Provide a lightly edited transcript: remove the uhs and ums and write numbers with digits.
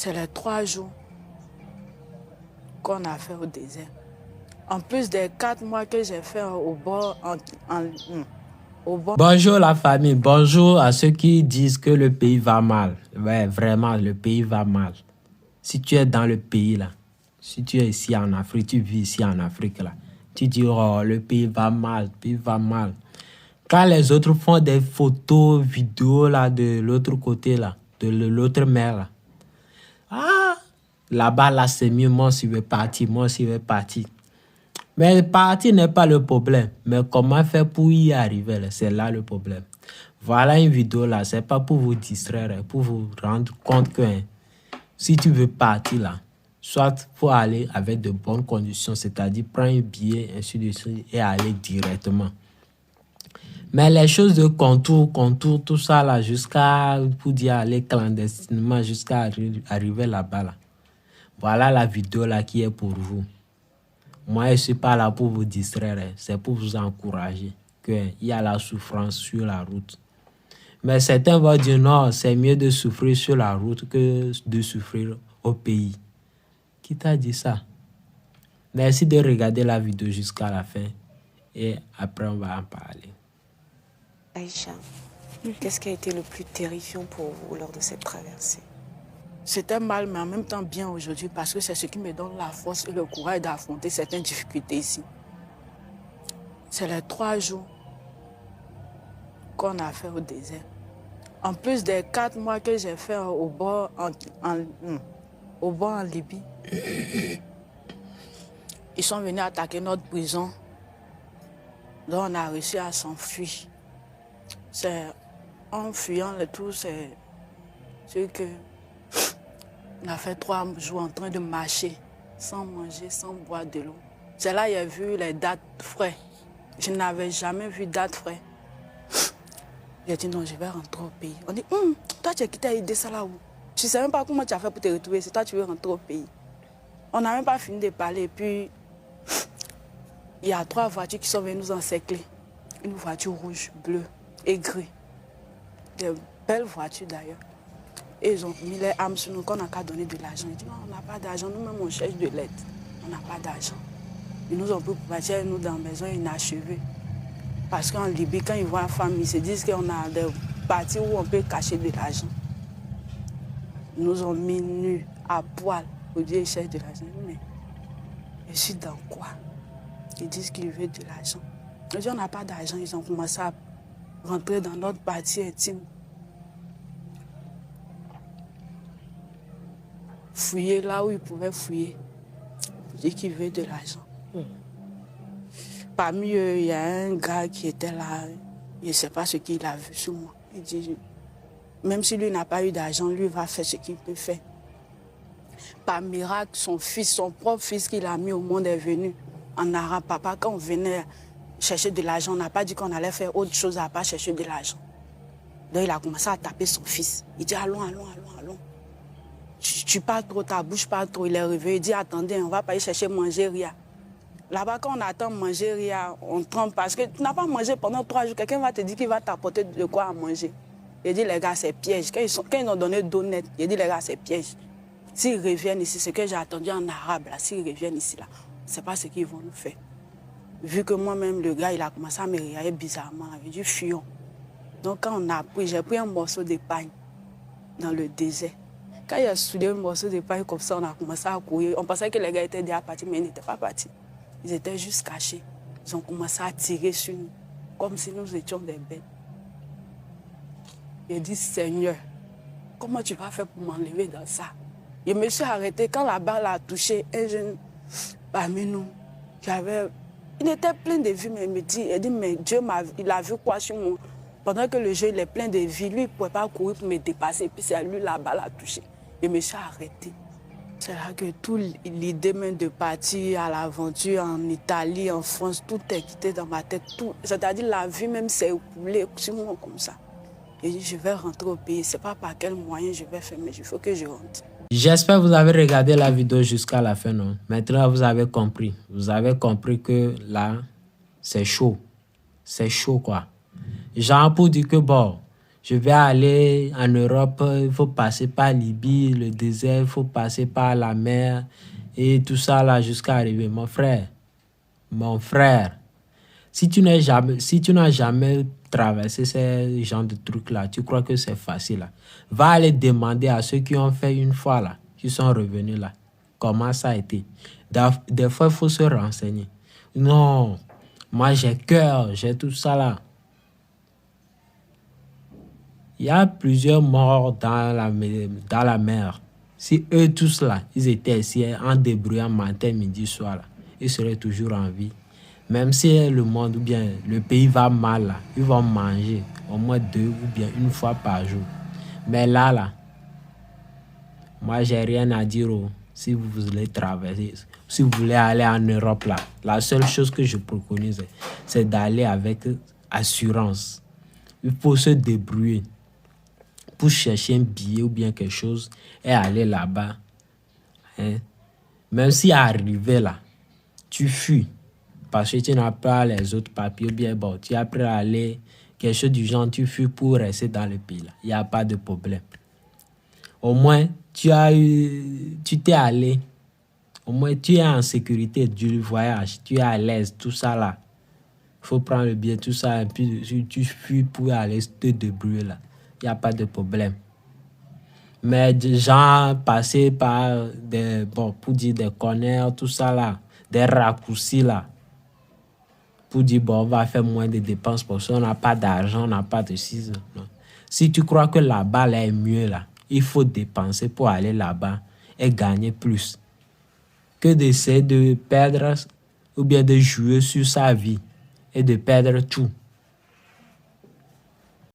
C'est les 3 jours qu'on a fait au désert. En plus des 4 mois que j'ai fait au bord, au bord. Bonjour la famille, bonjour à ceux qui disent que le pays va mal. Ouais, vraiment, le pays va mal. Si tu es dans le pays là, si tu es ici en Afrique, tu vis ici en Afrique là, tu dis, oh, le pays va mal, le pays va mal. Quand les autres font des photos, vidéos là, de l'autre côté là, de l'autre mer là, ah, là-bas là, c'est mieux, moi aussi je vais partir, moi aussi je vais partir. Mais partir n'est pas le problème. Mais comment faire pour y arriver, c'est là le problème. Voilà une vidéo là, c'est pas pour vous distraire, pour vous rendre compte que si tu veux partir là, soit faut aller avec de bonnes conditions, c'est-à-dire prendre un billet, ainsi de suite, et aller directement. Mais les choses de contour, tout ça là, jusqu'à, pour dire aller clandestinement, jusqu'à arriver là-bas là. Voilà la vidéo là qui est pour vous. Moi, je ne suis pas là pour vous distraire, c'est pour vous encourager qu'il y a la souffrance sur la route. Mais certains vont dire non, c'est mieux de souffrir sur la route que de souffrir au pays. Qui t'a dit ça? Merci de regarder la vidéo jusqu'à la fin et après on va en parler. Aïcha, qu'est-ce qui a été le plus terrifiant pour vous lors de cette traversée? C'était mal, mais en même temps bien aujourd'hui parce que c'est ce qui me donne la force et le courage d'affronter certaines difficultés ici. C'est les 3 jours qu'on a fait au désert. En plus des 4 mois que j'ai fait au bord en Libye. Ils sont venus attaquer notre prison. Donc on a réussi à s'enfuir. C'est en fuyant le tout, c'est que on a fait 3 jours en train de marcher, sans manger, sans boire de l'eau. C'est là que j'ai vu les dattes frais. Je n'avais jamais vu dattes frais. J'ai dit non, je vais rentrer au pays. On dit, toi tu as quitté l'idée ça là où? Je ne sais même pas comment tu as fait pour te retrouver, c'est toi tu veux rentrer au pays. On n'a même pas fini de parler, puis il y a 3 voitures qui sont venues nous encercler. Une voiture rouge, bleue et grise. Des belles voitures d'ailleurs. Et ils ont mis les armes sur nous qu'on n'a qu'à donner de l'argent. Ils disent non, on n'a pas d'argent, nous-mêmes on cherche de l'aide. On n'a pas d'argent. Ils nous ont pris pour partir nous dans la maison inachevée. Parce qu'en Libye, quand ils voient une femme, ils se disent qu'on a des parties où on peut cacher de l'argent. Ils nous ont mis nus, à poil, pour dire qu'ils cherchent de l'argent. Mais je suis dans quoi? Ils disent qu'ils veulent de l'argent. Ils disent on n'a pas d'argent, ils ont commencé à rentrer dans notre partie intime. Fouiller là où ils pouvaient fouiller. Pour dire qu'ils veulent de l'argent. Parmi eux, il y a un gars qui était là. Je ne sais pas ce qu'il a vu sur moi. Il dit, même si lui n'a pas eu d'argent, lui va faire ce qu'il peut faire. Par miracle, son fils, son propre fils qu'il a mis au monde est venu en arabe. Papa, quand on venait chercher de l'argent, on n'a pas dit qu'on allait faire autre chose à part chercher de l'argent. Donc il a commencé à taper son fils. Il dit, allons. Tu parles trop, ta bouche parle trop. Il est réveillé, il dit, attendez, on va pas y chercher manger, rien. Là-bas, quand on attend manger, rien, on trempe parce que tu n'as pas mangé pendant 3 jours. Quelqu'un va te dire qu'il va t'apporter de quoi à manger. Il dit, les gars, c'est piège. Quand ils ont donné d'honnête, il dit, les gars, c'est piège. S'ils reviennent ici, ce que j'ai attendu en arabe, là, s'ils reviennent ici, là, c'est pas ce qu'ils vont nous faire. Vu que moi-même, le gars, il a commencé à me regarder bizarrement. Il dit, fuyons. Donc, quand on a pris, j'ai pris un morceau de pain dans le désert. Quand il a soudé un morceau de pain comme ça, on a commencé à courir. On pensait que les gars étaient déjà partis, mais ils n'étaient pas partis. Ils étaient juste cachés. Ils ont commencé à tirer sur nous, comme si nous étions des bêtes. J'ai dit, Seigneur, comment tu vas faire pour m'enlever dans ça? Je me suis arrêté quand la balle a touché un jeune parmi nous. Il était plein de vie, mais il dit, mais Dieu il a vu quoi sur moi? Pendant que le jeu il est plein de vie, lui, il ne pouvait pas courir pour me dépasser. Puis c'est à lui, la balle a touché. Je me suis arrêté. C'est là que toute l'idée même de partir à l'aventure en Italie, en France, tout est quitté dans ma tête. C'est-à-dire la vie même s'est écoulée sur moi comme ça. Et dit, je vais rentrer au pays. Ce n'est pas par quel moyen je vais faire, mais il faut que je rentre. J'espère que vous avez regardé la vidéo jusqu'à la fin, non? Maintenant, vous avez compris. Vous avez compris que là, c'est chaud. C'est chaud, quoi. Genre pour dire que, bon, Je vais aller en Europe, il faut passer par Libye, le désert, il faut passer par la mer et tout ça là jusqu'à arriver. Mon frère, si tu n'as jamais traversé ce genre de trucs là, tu crois que c'est facile là. Va aller demander à ceux qui ont fait une fois là, qui sont revenus là, comment ça a été. Des fois, il faut se renseigner. Non, moi j'ai cœur, j'ai tout ça là. Il y a plusieurs morts dans la mer. Si eux tous là, ils étaient ici en débrouillant matin, midi, soir là, ils seraient toujours en vie. Même si le monde ou bien le pays va mal là, ils vont manger au moins 2 ou bien 1 fois par jour. Mais là, moi j'ai rien à dire. Si vous voulez traverser, si vous voulez aller en Europe là, la seule chose que je préconise, c'est d'aller avec assurance. Il faut se débrouiller pour chercher un billet ou bien quelque chose et aller là-bas. Hein? Même si arrivé là, tu fuis parce que tu n'as pas les autres papiers ou bien bon, tu as prêt à aller, quelque chose du genre, tu fuis pour rester dans le pays là. Il n'y a pas de problème. Au moins, tu t'es allé. Au moins, tu es en sécurité du voyage. Tu es à l'aise, tout ça là. Il faut prendre le billet, tout ça. Et puis, tu fuis pour aller te débrouiller là. Il n'y a pas de problème. Mais des gens passer par pour dire des connards, tout ça là. Des raccourcis là. Pour dire, bon, on va faire moins de dépenses parce qu'on n'a pas d'argent, on n'a pas de ciseaux. Si tu crois que là-bas là est mieux là, il faut dépenser pour aller là-bas et gagner plus que d'essayer de perdre ou bien de jouer sur sa vie et de perdre tout.